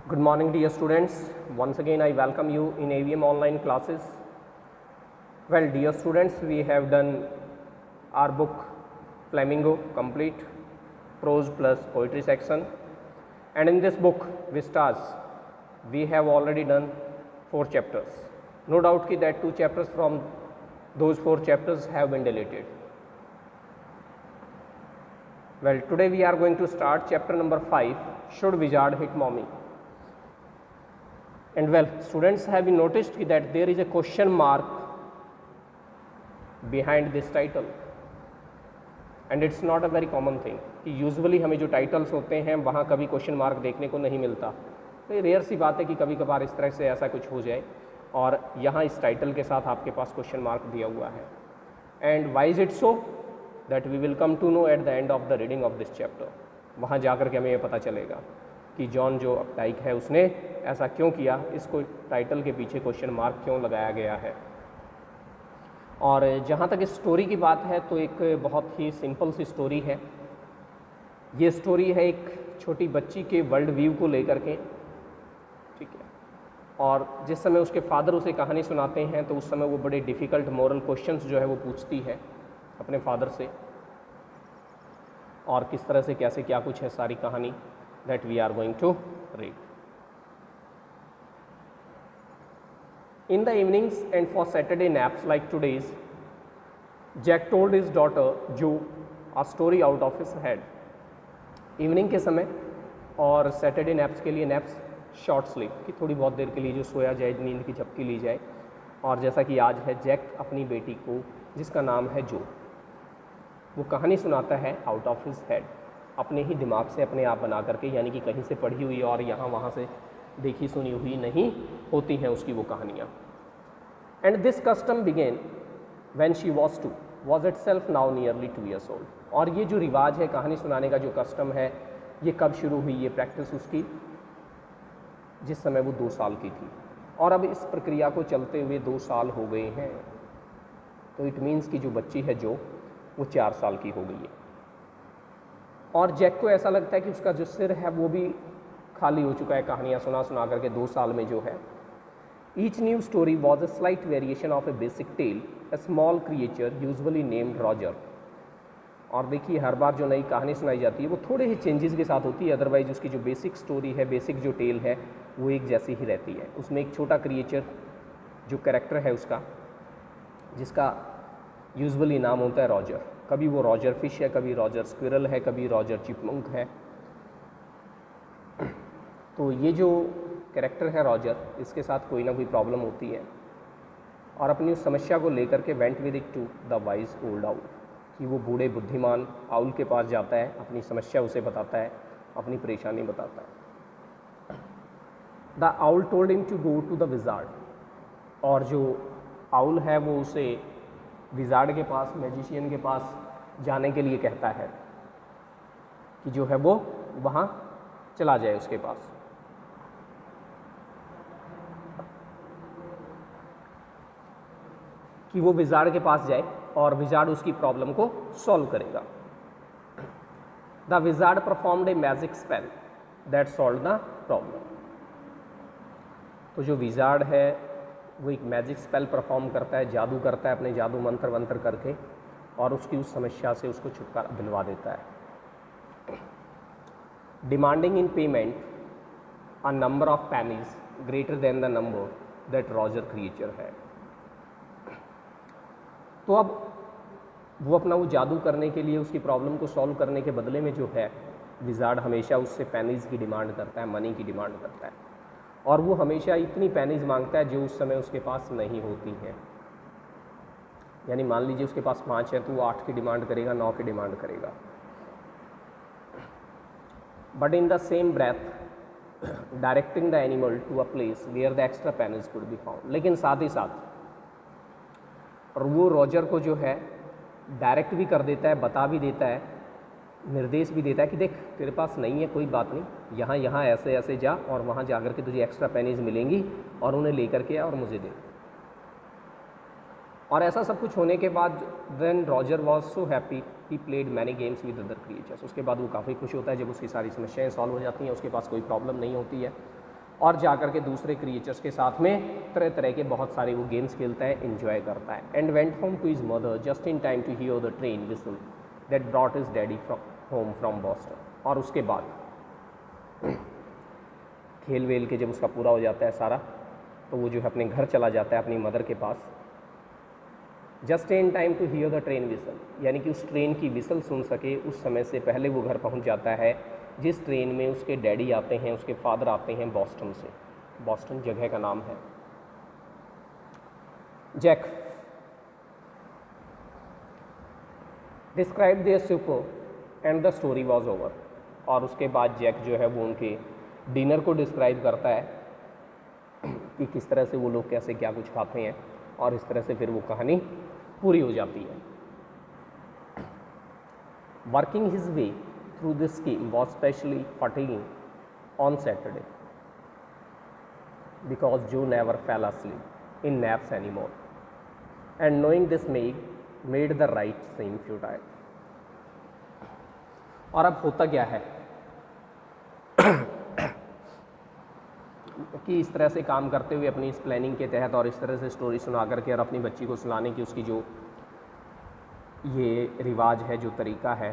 Good morning, dear students. Once again, I welcome you in AVM online classes. Well, dear students, we have done our book Flamingo complete, prose plus poetry section, and in this book Vistas, we have already done 4 chapters. No doubt that 2 chapters from those 4 chapters have been deleted. Well, today we are going to start chapter number 5, Should Wizard Hit Mommy? And well, students have been noticed that there is a question mark behind this title, and it's not a very common thing कि usually हमें जो titles होते हैं वहाँ कभी question mark देखने को नहीं मिलता। तो ये रेयर सी बात है कि कभी कभार इस तरह से ऐसा कुछ हो जाए, और यहाँ इस टाइटल के साथ आपके पास क्वेश्चन मार्क दिया हुआ है। And why is it so that we will come to know at the end of the reading of this chapter. वहाँ जाकर के हमें ये पता चलेगा कि जॉन जो अपडाइक है उसने ऐसा क्यों किया, इसको टाइटल के पीछे क्वेश्चन मार्क क्यों लगाया गया है। और जहाँ तक इस स्टोरी की बात है तो एक बहुत ही सिंपल सी स्टोरी है। ये स्टोरी है एक छोटी बच्ची के वर्ल्ड व्यू को लेकर के, ठीक है। और जिस समय उसके फादर उसे कहानी सुनाते हैं तो उस समय वो बड़े डिफ़िकल्ट मॉरल क्वेश्चंस जो है वो पूछती है अपने फादर से, और किस तरह से कैसे क्या कुछ है सारी कहानी that we are going to read. In the evenings and for Saturday naps like today's, Jack told his daughter Jo a story out of his head. Evening के समय और सैटरडे नैप्स के लिए, नैप्स शॉर्ट स्लीप कि थोड़ी बहुत देर के लिए जो सोया जाए, नींद की झपकी ली जाए। और जैसा कि आज है, जैक अपनी बेटी को जिसका नाम है जो, वो कहानी सुनाता है आउट ऑफ हिज हेड, अपने ही दिमाग से अपने आप बना करके, यानी कि कहीं से पढ़ी हुई और यहाँ वहाँ से देखी सुनी हुई नहीं होती हैं उसकी वो कहानियाँ। And this custom began when she was 2, was itself now nearly 2 years old। और ये जो रिवाज है कहानी सुनाने का, जो कस्टम है, ये कब शुरू हुई, ये प्रैक्टिस उसकी जिस समय वो 2 साल की थी। और अब इस प्रक्रिया को चलते हुए 2 साल हो गए हैं, तो इट मीन्स कि जो बच्ची है जो, वो 4 साल की हो गई है। और जैक को ऐसा लगता है कि उसका जो सिर है वो भी खाली हो चुका है कहानियाँ सुना सुना करके 2 साल में जो है। Each new story was a slight variation of a basic tale, a small creature usually named Roger. और देखिए, हर बार जो नई कहानी सुनाई जाती है वो थोड़े ही चेंजेस के साथ होती है, अदरवाइज उसकी जो बेसिक स्टोरी है, बेसिक जो टेल है, वो एक जैसी ही रहती है। उसमें एक छोटा क्रिएचर जो कैरेक्टर है उसका, जिसका यूजुअली नाम होता है रॉजर। कभी वो रॉजर फिश है, कभी रॉजर स्क्विरल है, कभी रॉजर चिपमंक है। तो ये जो कैरेक्टर है रॉजर, इसके साथ कोई ना कोई प्रॉब्लम होती है, और अपनी उस समस्या को लेकर के went with it to the wise old owl, कि वो बूढ़े बुद्धिमान आउल के पास जाता है, अपनी समस्या उसे बताता है, अपनी परेशानी बताता है। The owl told him to go to the wizard. और जो आउल है वो उसे विजार्ड के पास, मैजिशियन के पास जाने के लिए कहता है कि जो है वो वहाँ चला जाए उसके पास। कि वो विजार्ड के पास जाए और विजार्ड उसकी प्रॉब्लम को सॉल्व करेगा। The wizard performed a magic spell that solve the problem. तो जो विजार्ड है वो एक मैजिक स्पेल परफॉर्म करता है, जादू करता है, अपने जादू मंत्र वंत्र करके, और उसकी उस समस्या से उसको छुटकारा दिलवा देता है। Demanding in payment a number of pennies greater than the number that Roger creature है। तो अब वो अपना वो जादू करने के लिए, उसकी प्रॉब्लम को सॉल्व करने के बदले में जो है, विजार्ड हमेशा उससे पेनीज की डिमांड करता है, मनी की डिमांड करता है, और वो हमेशा इतनी पेनीज मांगता है जो उस समय उसके पास नहीं होती हैं। यानी मान लीजिए उसके पास 5 है तो वो 8 की डिमांड करेगा, 9 की डिमांड करेगा। But in the same breath directing the animal to a place where the extra pennies could be found. लेकिन साथ ही साथ और वो रॉजर को जो है डायरेक्ट भी कर देता है, बता भी देता है, निर्देश भी देता है कि देख तेरे पास नहीं है, कोई बात नहीं, यहाँ यहाँ ऐसे ऐसे जा और वहाँ जा कर के तुझे एक्स्ट्रा पेनीज मिलेंगी और उन्हें लेकर के आ और मुझे दे। और ऐसा सब कुछ होने के बाद then Roger was so happy he played many games with other creatures. उसके बाद वो काफ़ी खुश होता है जब उसकी सारी समस्याएं सॉल्व हो जाती हैं, उसके पास कोई प्रॉब्लम नहीं होती है। और जाकर के दूसरे क्रिएचर्स के साथ में तरह तरह के बहुत सारे वो गेम्स खेलता है, एंजॉय करता है। And went home to his mother just in time to hear the train whistle that brought his daddy home from Boston. और उसके बाद खेल वेल के जब उसका पूरा हो जाता है सारा, तो वो जो है अपने घर चला जाता है अपनी मदर के पास। Just in time to hear the train whistle, यानी कि उस ट्रेन की विसल सुन सके उस समय से पहले वो घर पहुंच जाता है जिस ट्रेन में उसके डैडी आते हैं, उसके फादर आते हैं बॉस्टन से। बॉस्टन जगह का नाम है। Jack describe their supper and the story was over. और उसके बाद जैक जो है वो उनके डिनर को डिस्क्राइब करता है कि किस तरह से वो लोग कैसे क्या कुछ खाते हैं, और इस तरह से फिर वो कहानी पूरी हो जाती है। Working his way through this scheme was especially fatiguing on Saturday because Joe never fell asleep in naps anymore, and knowing this made the right seem futile. और अब होता क्या है कि इस तरह से काम करते हुए अपनी इस प्लानिंग के तहत और इस तरह से स्टोरी सुना करके और अपनी बच्ची को सुलाने की उसकी जो ये रिवाज है, जो तरीका है,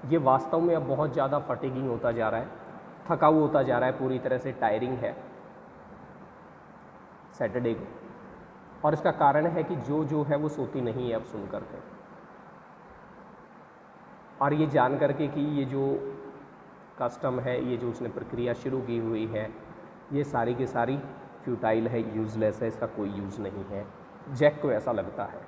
ये वास्तव में अब बहुत ज़्यादा फटीगिंग होता जा रहा है, थकाऊ होता जा रहा है, पूरी तरह से टायरिंग है सैटरडे को। और इसका कारण है कि जो है वो सोती नहीं है अब सुन करके, और ये जान करके कि ये जो कस्टम है, ये जो उसने प्रक्रिया शुरू की हुई है, ये सारी की सारी फ्यूटाइल है, यूज़लेस है, इसका कोई यूज़ नहीं है। जैक को ऐसा लगता है।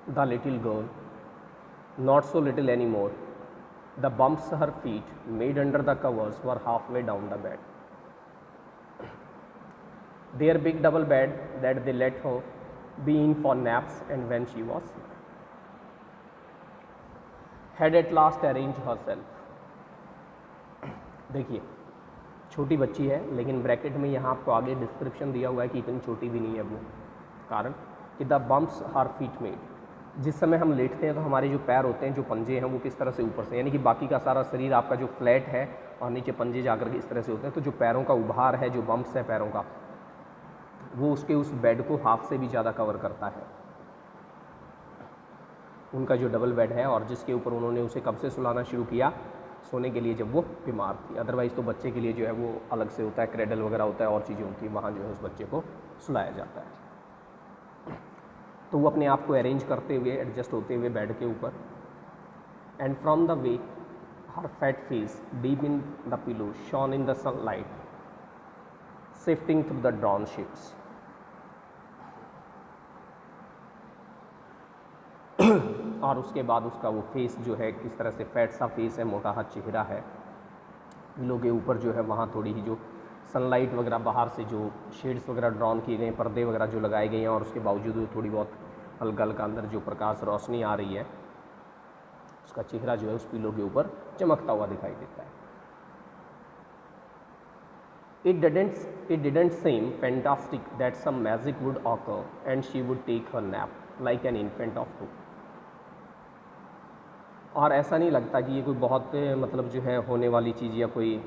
The little girl, not so little anymore, the bumps her feet made under the covers were halfway down the bed. Their big double bed that they let her be in for naps and when she was sick, had at last arranged herself. देखिए, छोटी बच्ची है, लेकिन bracket में यहाँ आपको आगे description दिया हुआ है कि इतनी छोटी भी नहीं है वो। कारण कि the bumps her feet made, जिस समय हम लेटते हैं तो हमारे जो पैर होते हैं, जो पंजे हैं, वो किस तरह से ऊपर से, यानी कि बाकी का सारा शरीर आपका जो फ्लैट है और नीचे पंजे जाकर के इस तरह से होते हैं, तो जो पैरों का उभार है, जो बम्प्स है पैरों का, वो उसके उस बेड को हाफ से भी ज़्यादा कवर करता है। उनका जो डबल बेड है और जिसके ऊपर उन्होंने उसे कब से सुलाना शुरू किया, सोने के लिए जब वो बीमार थी। अदरवाइज़ तो बच्चे के लिए जो है वो अलग से होता है, क्रेडल वगैरह होता है और चीज़ें होती हैं, वहाँ जो है उस बच्चे को सुलाया जाता है। तो वो अपने आप को अरेंज करते हुए, एडजस्ट होते हुए बेड के ऊपर, and from the way her fat face deep in the pillow shone in the sunlight shifting through the drawn shapes. और उसके बाद उसका वो फेस जो है किस तरह से फैट सा फेस है, मोटा सा चेहरा है, पिलो के ऊपर जो है वहाँ थोड़ी ही जो सनलाइट वगैरह बाहर से जो शेड्स वगैरह ड्रॉन किए गए हैं, पर्दे वगैरह जो लगाए गए हैं, और उसके बावजूद थोड़ी बहुत हल्का हल्का अंदर जो प्रकाश रोशनी आ रही है, उसका चेहरा जो है उस पिलो के ऊपर चमकता हुआ दिखाई देता है। It didn't seem fantastic that some magic would occur and she would take her nap like an infant of 2. और ऐसा नहीं लगता कि ये कोई बहुत मतलब जो है होने वाली चीज़ या कोई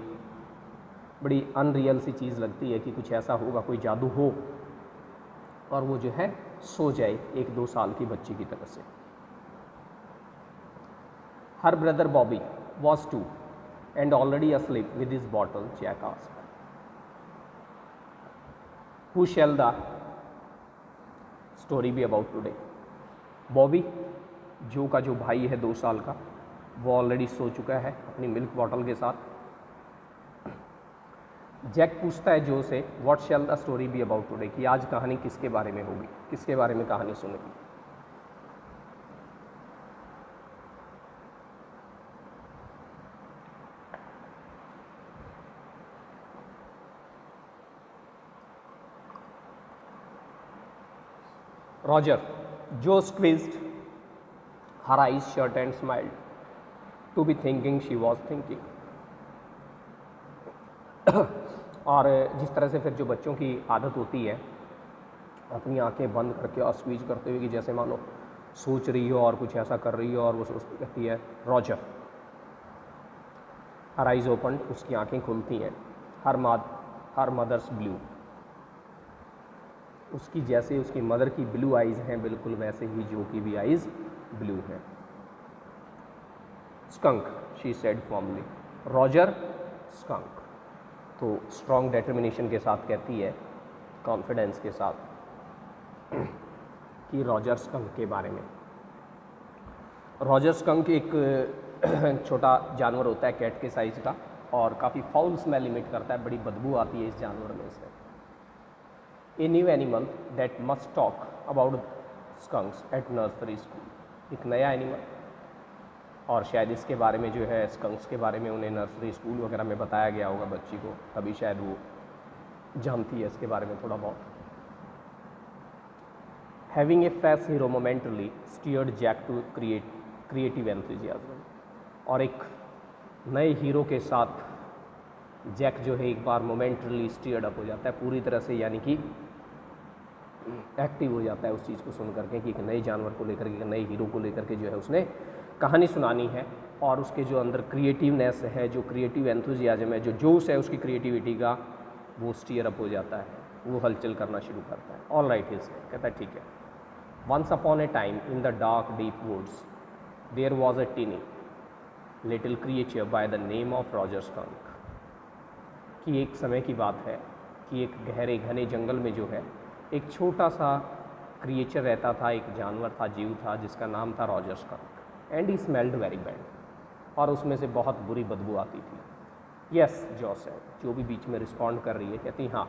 बड़ी अनरियल सी चीज़ लगती है कि कुछ ऐसा होगा, कोई जादू हो और वो जो है सो जाए 1-2 साल की बच्ची की तरह से। Her brother Bobby was 2 and already asleep with his bottle, Jack asked. Who shall the story be about today? Bobby, जो का जो भाई है 2 साल का, वो ऑलरेडी सो चुका है अपनी मिल्क बॉटल के साथ। जैक पूछता है जो से, what shell the story be about today, कि आज कहानी किसके बारे में होगी, किसके बारे में कहानी सुनेगी। Roger, Joe squeezed her eyes shut and smiled, to be thinking she was thinking. और जिस तरह से फिर जो बच्चों की आदत होती है अपनी आंखें बंद करके और स्क्वीज करते हुए कि जैसे मानो सोच रही हो और कुछ ऐसा कर रही हो और वो सोचती कहती है रॉजर। हर आइज ओपन, उसकी आंखें खुलती हैं। हर मदर्स ब्लू, उसकी जैसे उसकी मदर की ब्लू आइज़ हैं बिल्कुल वैसे ही जो की भी आइज़ ब्लू हैं। Skunk, she said formally. Roger skunk, तो स्ट्रॉन्ग डिटर्मिनेशन के साथ कहती है, कॉन्फिडेंस के साथ कि रॉजर स्कंक के बारे में। रॉजर स्कंक एक छोटा जानवर होता है कैट के साइज़ का और काफ़ी फाउल स्मेल इमिट करता है, बड़ी बदबू आती है इस जानवर में से। A new animal that must talk about skunks at nursery school, एक नया एनिमल, और शायद इसके बारे में जो है स्कंक्स के बारे में उन्हें नर्सरी स्कूल वगैरह में बताया गया होगा बच्ची को, तभी शायद वो जानती है इसके बारे में थोड़ा बहुत। Having a fresh hero momentarily steered Jack to creative enthusiasm, और एक नए हीरो के साथ जैक जो है एक बार मोमेंटली स्टीयर्ड अप हो जाता है पूरी तरह से, यानी कि एक्टिव हो जाता है उस चीज़ को सुन करके कि एक नए जानवर को लेकर के, एक नए हीरो को लेकर के जो है उसने कहानी सुनानी है, और उसके जो अंदर क्रिएटिवनेस है, जो क्रिएटिव एंथुजियाज्म है, जो जोश है उसकी क्रिएटिविटी का, वो स्टीयर अप हो जाता है, वो हलचल करना शुरू करता है। ऑल राइट ही कहता है ठीक है। Once upon a time in the dark deep woods there was a teeny little creature by the name of Roger Skunk, कि एक समय की बात है कि एक गहरे घने जंगल में जो है एक छोटा सा क्रिएचर रहता था, एक जानवर था, जीव था, जिसका नाम था Roger Skunk, and he smelled very bad, और उसमें से बहुत बुरी बदबू आती थी। यस जो सेड, जो भी बीच में रिस्पॉन्ड कर रही है कहती हाँ,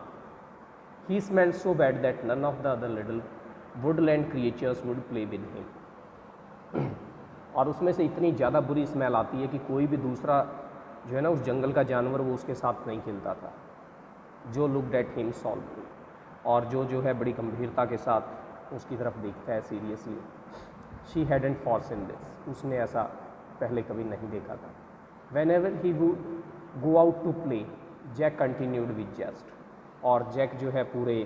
he smelled so bad that none of the other little woodland creatures would play with him, और उसमें से इतनी ज़्यादा बुरी स्मेल आती है कि कोई भी दूसरा जो है ना उस जंगल का जानवर वो उसके साथ नहीं खेलता था। जो लुक्ड एट हिम सॉल्वली, और जो है बड़ी गंभीरता के साथ उसकी तरफ देखता है seriously. She hadn't foreseen this, उसने ऐसा पहले कभी नहीं देखा था। Whenever he would go out to play Jack continued with zest, और जैक जो है पूरे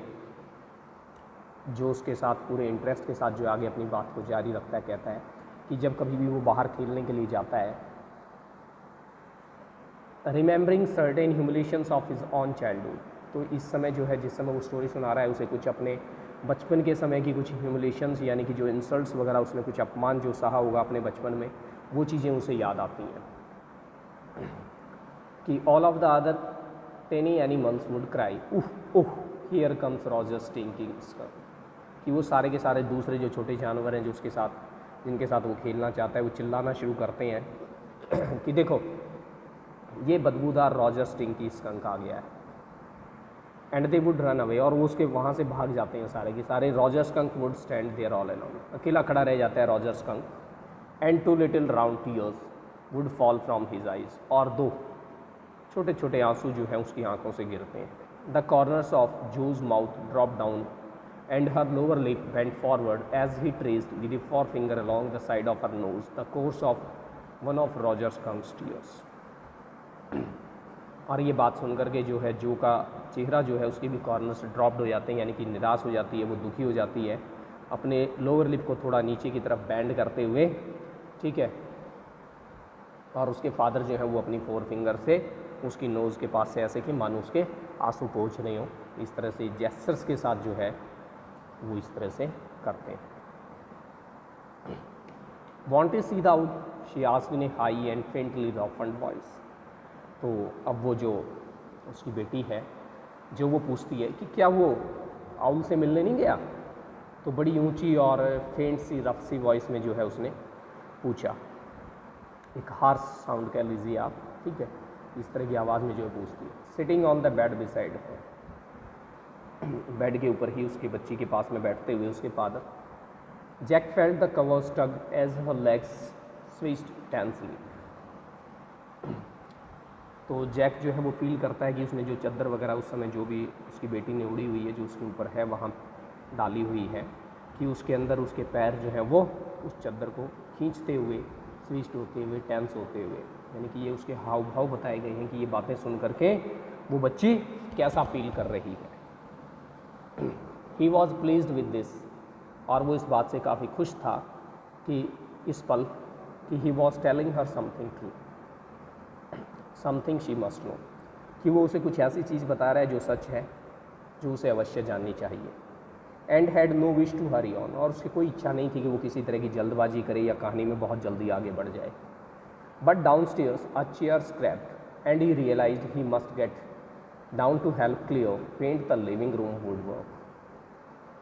जोश के साथ, पूरे इंटरेस्ट के साथ जो आगे अपनी बात को जारी रखता है, कहता है कि जब कभी भी वो बाहर खेलने के लिए जाता है, remembering certain humiliations of his own childhood, तो इस समय जो है जिस समय वो स्टोरी सुना रहा है उसे कुछ अपने बचपन के समय की कुछ ह्यूमिलेशंस यानी कि जो इंसल्ट्स वगैरह उसने कुछ अपमान जो सहा होगा अपने बचपन में, वो चीज़ें उसे याद आती हैं कि all of the other teeny animals would cry uh uh here comes Roger stinking Skunk, कि वो सारे के सारे दूसरे जो छोटे जानवर हैं जो उसके साथ, जिनके साथ वो खेलना चाहता है, वो चिल्लाना शुरू करते हैं कि देखो ये बदबूदार रॉजर स्टिंकी स्कंक आ गया है। And they would run away, और वो उसके वहाँ से भाग जाते हैं सारे के सारे। Roger Skunk would stand there all alone, अकेला खड़ा रह जाता है Roger Skunk. And 2 little round tears would fall from his eyes, और 2 छोटे छोटे आंसू जो हैं उसकी आंखों से गिरते हैं। The corners of Jo's mouth drop down and her lower lip bent forward as he traced with the forefinger along the side of her nose the course of one of Roger Skunk's tears। और ये बात सुनकर के जो है जो का चेहरा जो है उसके भी कॉर्नर्स ड्रॉप्ड हो जाते हैं, यानी कि निराश हो जाती है, वो दुखी हो जाती है, अपने लोअर लिप को थोड़ा नीचे की तरफ बैंड करते हुए, ठीक है। और उसके फादर जो है वो अपनी 4 फिंगर से उसकी नोज़ के पास से ऐसे कि मानो उसके आंसू पहुँच रहे हों, इस तरह से जेस्चर्स के साथ जो है वो इस तरह से करते हैं। Want to see the owl? She asked in a high and faintly roughened voice। तो अब वो जो उसकी बेटी है जो वो पूछती है कि क्या वो आउल से मिलने नहीं गया, तो बड़ी ऊंची और फेंट सी रफ सी वॉइस में जो है उसने पूछा, एक हार्श साउंड कह लीजिए आप, ठीक है, इस तरह की आवाज़ में जो है पूछती है। Sitting on the bed beside है, बेड के ऊपर ही उसकी बच्ची के पास में बैठते हुए उसके father. Jack felt the covers tug as her legs switched tensely, तो जैक जो है वो फील करता है कि उसने जो चादर वगैरह उस समय जो भी उसकी बेटी ने उड़ी हुई है जो उसके ऊपर है वहाँ डाली हुई है, कि उसके अंदर उसके पैर जो है वो उस चादर को खींचते हुए, स्विच्ड होते हुए, टेंस होते हुए, यानी कि ये उसके हाव भाव बताए गए हैं कि ये बातें सुन करके वो बच्ची कैसा फील कर रही है। He was pleased with this, और वो इस बात से काफ़ी खुश था कि इस पल कि he was telling her something true, something she must know, कि वो उसे कुछ ऐसी चीज़ बता रहा है जो सच है, जो उसे अवश्य जाननी चाहिए। And had no wish to hurry on, और उसकी कोई इच्छा नहीं थी कि वो किसी तरह की जल्दबाजी करे या कहानी में बहुत जल्दी आगे बढ़ जाए। But downstairs a chair scraped and he realised he must get down to help Clare paint the living room woodwork.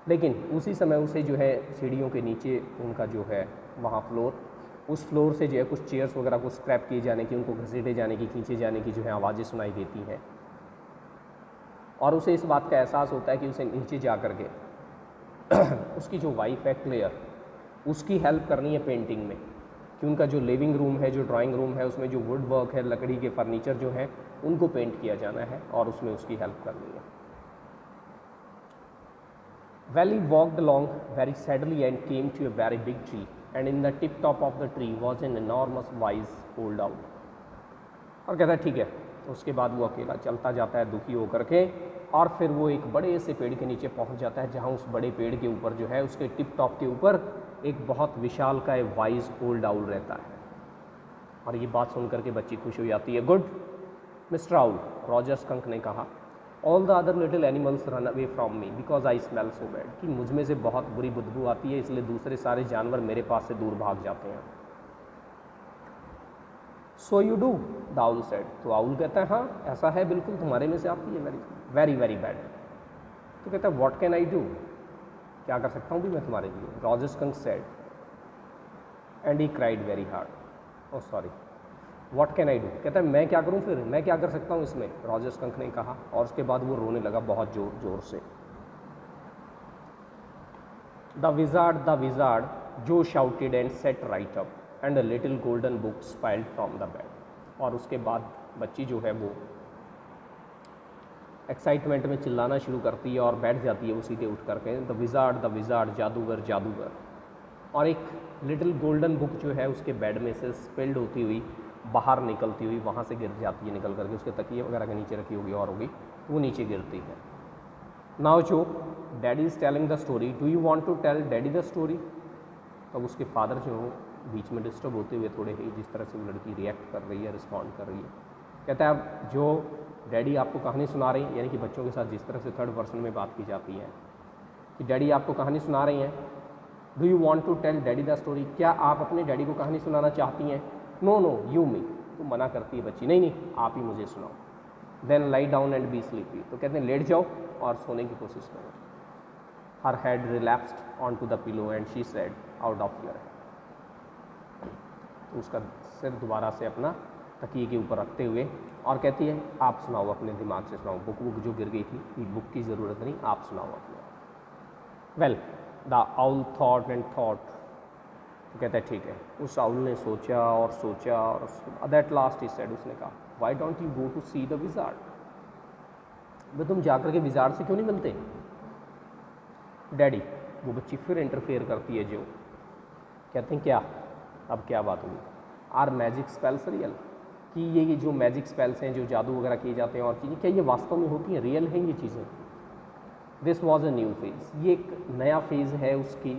लेकिन उसी समय उसे जो है सीढ़ियों के नीचे उनका जो है वहाँ फ्लोर, उस फ्लोर से जो है कुछ चेयर्स वगैरह को स्क्रैप किए जाने की, उनको घसीटे जाने की, खींचे जाने की जो है आवाज़ें सुनाई देती हैं। और उसे इस बात का एहसास होता है कि उसे नीचे जा कर के उसकी जो वाइफ है क्लेयर, उसकी हेल्प करनी है पेंटिंग में, कि उनका जो लिविंग रूम है, जो ड्राइंग रूम है, उसमें जो वुड वर्क है, लकड़ी के फर्नीचर जो हैं उनको पेंट किया जाना है और उसमें उसकी हेल्प करनी है। Well, he walked along very sadly and came to a very big tree, and in the tip top of the tree was an enormous wise old owl. और कहता है ठीक है, उसके बाद वो अकेला चलता जाता है दुखी होकर के, और फिर वो एक बड़े से पेड़ के नीचे पहुंच जाता है, जहां उस बड़े पेड़ के ऊपर जो है उसके टिप टॉप के ऊपर एक बहुत विशाल का वाइज ओल्ड आउल रहता है। और ये बात सुनकर के बच्ची खुश हो जाती है। Good mister owl, Roger skunk ने कहा, all the other little animals run away from me because I smell so bad, कि मुझ में से बहुत बुरी बदबू आती है, इसलिए दूसरे सारे जानवर मेरे पास से दूर भाग जाते हैं। So you do, the owl said, तो आउल कहता है हाँ ऐसा है, बिल्कुल तुम्हारे में से आती है, वेरी वेरी वेरी बैड। तो कहता है व्हाट कैन आई डू, क्या कर सकता हूँ भी मैं तुम्हारे लिए। Roger skunk said and he cried very hard, oh sorry, what can I do, कहता है मैं क्या करूँ फिर, मैं क्या कर सकता हूँ इसमें, रॉजर स्कंक ने कहा, और उसके बाद वो रोने लगा बहुत जोर जोर से। द विजार्ड जो shouted and sat right up and a little golden book spilled from the bed. और उसके बाद बच्ची जो है वो एक्साइटमेंट में चिल्लाना शुरू करती है और बैठ जाती है वो सीधे उठ करके। द विजार्ड जादूगर जादूगर, और एक लिटिल गोल्डन बुक जो है उसके बेड में से स्पिल्ड होती हुई बाहर निकलती हुई वहाँ से गिर जाती है, निकल करके उसके तकिए वगैरह के नीचे रखी होगी और होगी वो नीचे गिरती है। Now Jo daddy is telling the story, do you want to tell daddy the story. तब उसके फादर जो बीच में डिस्टर्ब होते हुए थोड़े ही, जिस तरह से वो लड़की रिएक्ट कर रही है, रिस्पॉन्ड कर रही है, कहता है अब जो डैडी आपको कहानी सुना रही हैं, यानी कि बच्चों के साथ जिस तरह से थर्ड पर्सन में बात की जाती है कि डैडी आपको कहानी सुना रही हैं, do you want to tell daddy the story, क्या आप अपने डैडी को कहानी सुनाना चाहती हैं। नो नो यू मी, तो मना करती है बच्ची, नहीं नहीं आप ही मुझे सुनाओ। Then lie down and be sleepy, तो कहते हैं लेट जाओ और सोने की कोशिश करो। Her head relapsed on to the pillow and she said out of your head, तो उसका सिर दोबारा से अपना तकिए के ऊपर रखते हुए और कहती है आप सुनाओ, अपने दिमाग से सुनाओ, बुक जो गिर गई थी बुक की ज़रूरत नहीं, आप सुनाओ अपने। Well the owl thought and thought, तो कहता है ठीक है। उस आउल ने सोचा और सोचा और दैट लास्ट ही सेड, उसने कहा why don't you go to see the wizard, वे तुम जाकर के विजार्ड से क्यों नहीं मिलते। डैडी, वो बच्ची फिर इंटरफेयर करती है जो, कहते हैं क्या, अब क्या बात हुई, आर मैजिक स्पेल्स रियल, कि ये जो मैजिक स्पेल्स हैं, जो जादू वगैरह किए जाते हैं और चीज़ें, क्या ये वास्तव में होती हैं, रियल हैं ये चीज़ें। This was a new phase, ये एक नया फेज़ है उसकी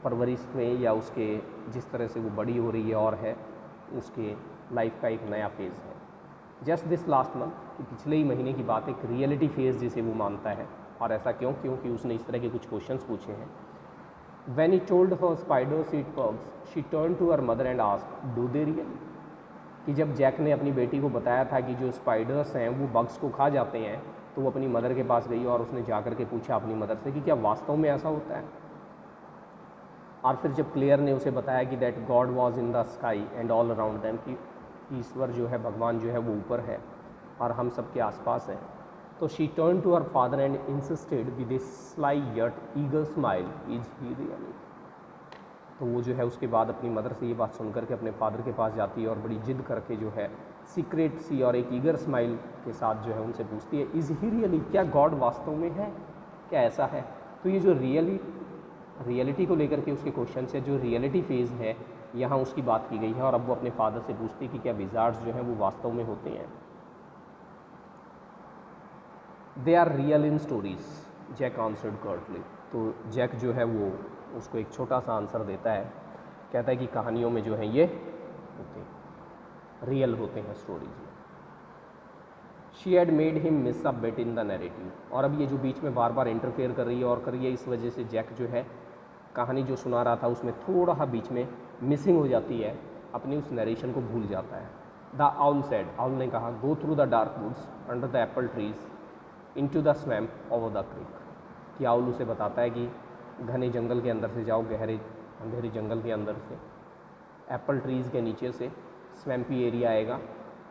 परवरिश में, या उसके जिस तरह से वो बड़ी हो रही है और है उसके लाइफ का एक नया फेज़ है। जस्ट दिस लास्ट मंथ, कि पिछले ही महीने की बात, एक रियलिटी फेज़ जिसे वो मानता है। और ऐसा क्यों, क्योंकि उसने इस तरह के कुछ क्वेश्चंस पूछे हैं। When he told her spiders eat bugs, she turned to her mother and asked, "Do they really?" कि जब जैक ने अपनी बेटी को बताया था कि जो स्पाइडर्स हैं वो बग्स को खा जाते हैं, तो वो अपनी मदर के पास गई और उसने जाकर के पूछा अपनी मदर से कि क्या वास्तव में ऐसा होता है। और फिर जब क्लियर ने उसे बताया कि that God was in the sky and all around them, कि ईश्वर जो है, भगवान जो है वो ऊपर है और हम सब के आसपास है, तो she turn to her father and insisted with a sly yet eager smile, is he really. तो वो जो है उसके बाद अपनी मदर से ये बात सुनकर के अपने फादर के पास जाती है और बड़ी जिद करके जो है सीक्रेट सी और एक ईगर स्माइल के साथ जो है उनसे पूछती है, इज़ ही रियली, क्या गॉड वास्तव में है, क्या ऐसा है। तो ये जो रियलिटी को लेकर के उसके क्वेश्चन से जो रियलिटी फेज़ है, यहाँ उसकी बात की गई है। और अब वो अपने फादर से पूछती है कि क्या विजार्ड्स जो हैं वो वास्तव में होते हैं। They are real in stories, Jack answered curtly. तो जैक जो है वो उसको एक छोटा सा आंसर देता है, कहता है कि कहानियों में जो है ये होते हैं, रियल होते हैं स्टोरीज में। She had made him miss a bit in the narrative, और अब ये जो बीच में बार बार इंटरफेयर कर रही है और कर रही है, इस वजह से जैक जो है कहानी जो सुना रहा था उसमें थोड़ा सा बीच में मिसिंग हो जाती है, अपनी उस नरेशन को भूल जाता है। द आउल सेड, आउल ने कहा, go through the dark woods under the apple trees into the swamp over the creek, कि आउल उसे बताता है कि घने जंगल के अंदर से जाओ, गहरे अंधेरे जंगल के अंदर से, एप्पल ट्रीज़ के नीचे से स्वैम्पी एरिया आएगा,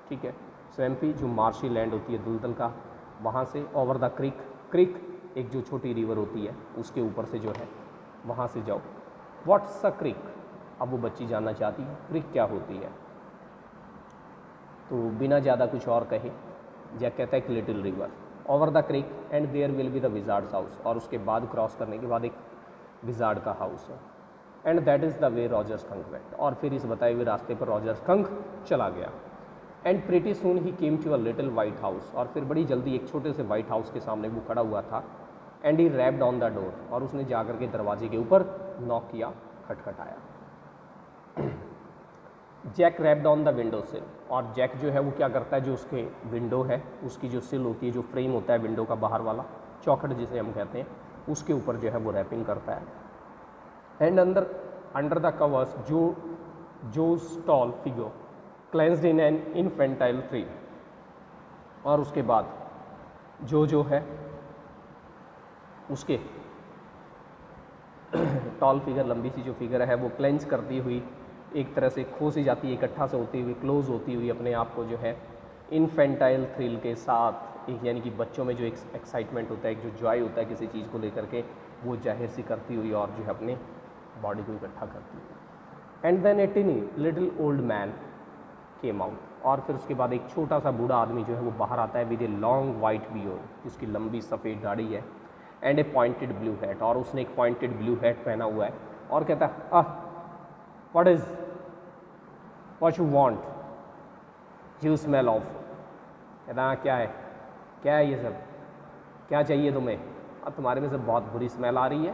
ठीक है, स्वैम्पी जो मार्शी लैंड होती है दुलदल का, वहाँ से ओवर द क्रीक, क्रीक एक जो छोटी रिवर होती है उसके ऊपर से जो है वहाँ से जाओ। व्हाट्स अ क्रीक, अब वो बच्ची जानना चाहती है क्रीक क्या होती है। तो बिना ज़्यादा कुछ और कहे जैक कहता है एक little river over the creek and there will be the wizard's house, और उसके बाद क्रॉस करने के बाद एक विजार्ड का हाउस है। And that is the way Roger skunk went, और फिर इस बताए हुए रास्ते पर रॉजर स्कंक चला गया। And pretty soon he came to a little white house, और फिर बड़ी जल्दी एक छोटे से वाइट हाउस के सामने वो खड़ा हुआ था। And he wrapped on the door, और उसने जाकर के दरवाजे के ऊपर नॉक किया, खटखटाया। Jack rapped on the window sill, और जैक जो है वो क्या करता है, जो उसके विंडो है उसकी जो सिल होती है, जो फ्रेम होता है विंडो का बाहर वाला चौखट जिसे हम कहते हैं, उसके ऊपर जो है वो रैपिंग करता है। And under the covers Jo tall figure clenched in an infantile thrill, और उसके बाद जो है उसके टॉल फिगर, लंबी सी जो फिगर है वो क्लेंज करती हुई एक तरह से खो सी जाती है, इकट्ठा से होती हुई, क्लोज होती हुई अपने आप को जो है इन्फेंटाइल थ्रिल के साथ, एक यानी कि बच्चों में जो एक एक्साइटमेंट होता है, एक जो जॉय होता है किसी चीज़ को लेकर के, वो जाहिर सी करती हुई और जो है अपने बॉडी को इकट्ठा करती हुई। And then a tiny little old man came out, और फिर उसके बाद एक छोटा सा बूढ़ा आदमी जो है वो बाहर आता है with a long white beard, जिसकी लंबी सफ़ेद दाढ़ी है, and A pointed blue hat, और उसने एक पॉइंटेड ब्लू हैट पहना हुआ है, और कहता है what is what you want, you smell of, कहता क्या है ये सब, क्या चाहिए तुम्हें, अब तुम्हारे में से बहुत बुरी स्मेल आ रही है।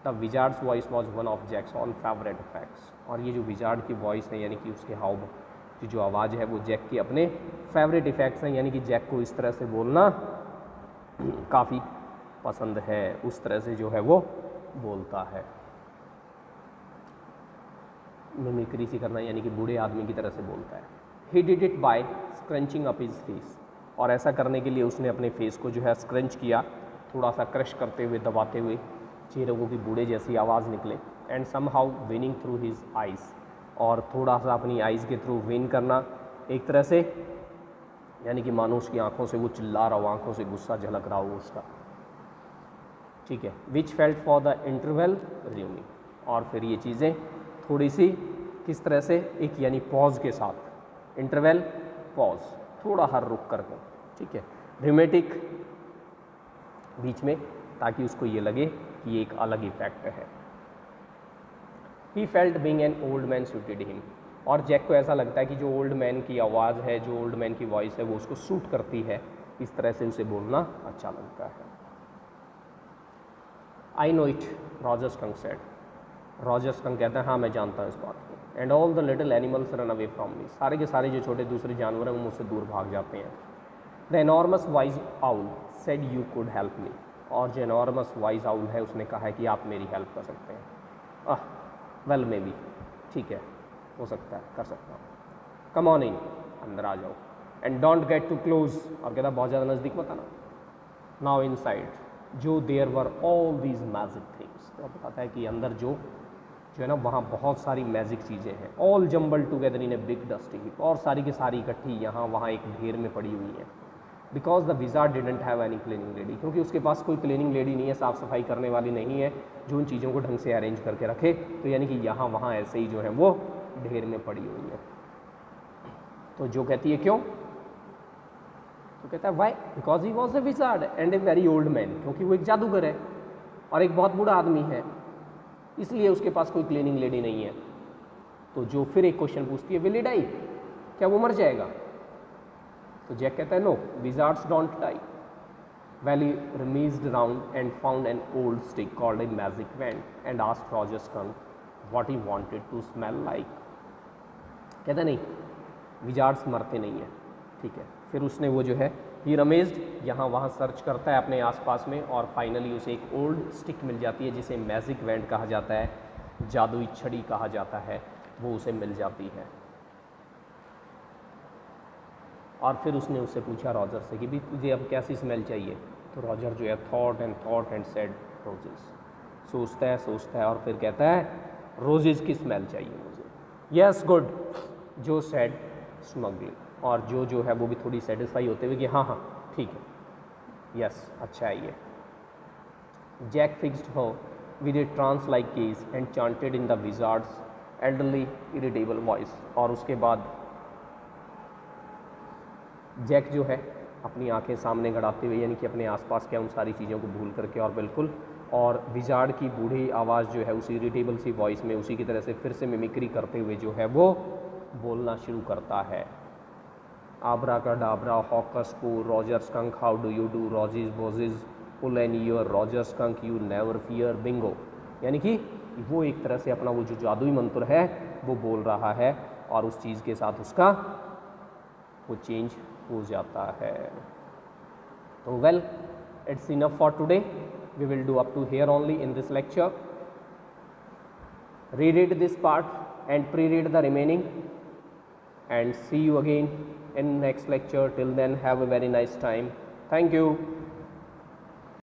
The wizard's voice was one of Jack's own favourite effects, और ये जो विजार्ड की वॉइस है यानी कि उसके हाव की जो आवाज़ है वो जैक के अपने फेवरेट इफेक्ट्स हैं, यानी कि जैक को इस तरह से बोलना काफ़ी पसंद है, उस तरह से जो है वो बोलता है, मिमिक्री सी करना, यानी कि बूढ़े आदमी की तरह से बोलता है। He did it by scrunching up his face, और ऐसा करने के लिए उसने अपने फेस को जो है स्क्रंच किया, थोड़ा सा क्रश करते हुए, दबाते हुए, चेहरे की बूढ़े जैसी आवाज़ निकले। And somehow whining through his eyes, और थोड़ा सा अपनी आइज़ के थ्रू विन करना एक तरह से, यानी कि मानो उसकी आंखों से वो चिल्ला रहा हो, आंखों से गुस्सा झलक रहा हो उसका, ठीक है। विच फेल्ट फॉर द इंटरवल रियूनिंग, और फिर ये चीज़ें थोड़ी सी किस तरह से, एक यानी पॉज के साथ, इंटरवल पॉज, थोड़ा हर रुक करके, ठीक है, ड्रामेटिक बीच में, ताकि उसको ये लगे कि ये एक अलग इफेक्ट है। He felt being an old man suited him, और जैक को ऐसा लगता है कि जो ओल्ड मैन की आवाज़ है, जो ओल्ड मैन की वॉइस है, वो उसको सूट करती है, इस तरह से उसे बोलना अच्छा लगता है। I know it, Roger skunk said, Roger skunk कहता है हाँ मैं जानता हूँ इस बात को। And all the little animals run away from me, सारे के सारे जो छोटे दूसरे जानवर हैं वो मुझसे दूर भाग जाते हैं। The enormous wise owl said you could help me, और जो एनॉर्मस वाइज आउल है उसने कहा है कि आप मेरी हेल्प कर सकते हैं। वेल मे बी, ठीक है, हो सकता है, कर सकता हूँ। कम ऑन इन, अंदर आ जाओ। And don't get too close, और कहता बहुत ज़्यादा नज़दीक मत आना। नाउ इन साइड जो there were all these magic things, तो बताता है कि अंदर जो है ना वहाँ बहुत सारी मैजिक चीज़ें हैं। All jumbled together in a big dusty heap, और सारी की सारी इकट्ठी यहाँ वहाँ एक ढेर में पड़ी हुई हैं। Because the wizard didn't have any cleaning lady, क्योंकि उसके पास कोई क्लीनिंग लेडी नहीं है, साफ़ सफाई करने वाली नहीं है जो उन चीज़ों को ढंग से अरेंज करके रखे, तो यानी कि यहाँ वहाँ ऐसे ही जो है वो ढेर में पड़ी हुई है। तो जो कहती है क्यों, तो कहता है why, because he was a wizard and a very old man, क्योंकि वो एक जादूगर है और एक बहुत बूढ़ा आदमी है, इसलिए उसके पास कोई क्लीनिंग लेडी नहीं है। तो जो फिर एक क्वेश्चन पूछती है, विल ही डाई, क्या वो मर जाएगा? तो जैक कहता है no, wizards don't die, Well, he rummaged around and found an old stick called a magic wand and asked Roger Skunk what he wanted to smell like. कहता नहीं, Wizards मरते नहीं हैं, ठीक है। फिर उसने वो जो है ही रमेज्ड यहाँ वहाँ सर्च करता है अपने आसपास में और फाइनली उसे एक ओल्ड स्टिक मिल जाती है जिसे मैजिक वैंड कहा जाता है, जादुई छड़ी कहा जाता है, वो उसे मिल जाती है। और फिर उसने उससे पूछा रॉजर से कि भी तुझे अब कैसी स्मेल चाहिए, तो रॉजर जो है थॉट एंड सेड रोजेस, सोचता है और फिर कहता है रोजेस की स्मेल चाहिए मुझे। यस गुड, जो सेड स्मगली, और जो है वो भी थोड़ी सेटिस्फाई होते हुए कि हाँ ठीक है, यस अच्छा है ये। Jack fixed her with a trance like gaze and chanted in the wizard's elderly irritable voice, और उसके बाद जैक जो है अपनी आंखें सामने गड़ाते हुए, यानी कि अपने आसपास क्या उन सारी चीज़ों को भूल करके और बिल्कुल, और विजार्ड की बूढ़ी आवाज़ जो है उसी इरिटेबल सी वॉइस में उसी की तरह से फिर से मिमिक्री करते हुए जो है वो बोलना शुरू करता है। आबरा का डाबरा हॉकस को Roger Skunk how do you do रॉजिज बोजिज pull an ear Roger Skunk you never fear bingo, यानी कि वो एक तरह से अपना वो जो जादुई मंत्र है वो बोल रहा है और उस चीज़ के साथ उसका वो चेंज हो जाता है। तो well, it's enough for today, we will do up to here only in this lecture. Read this part and pre-read the remaining, and see you again in next lecture. Till then, have a very nice time. Thank you.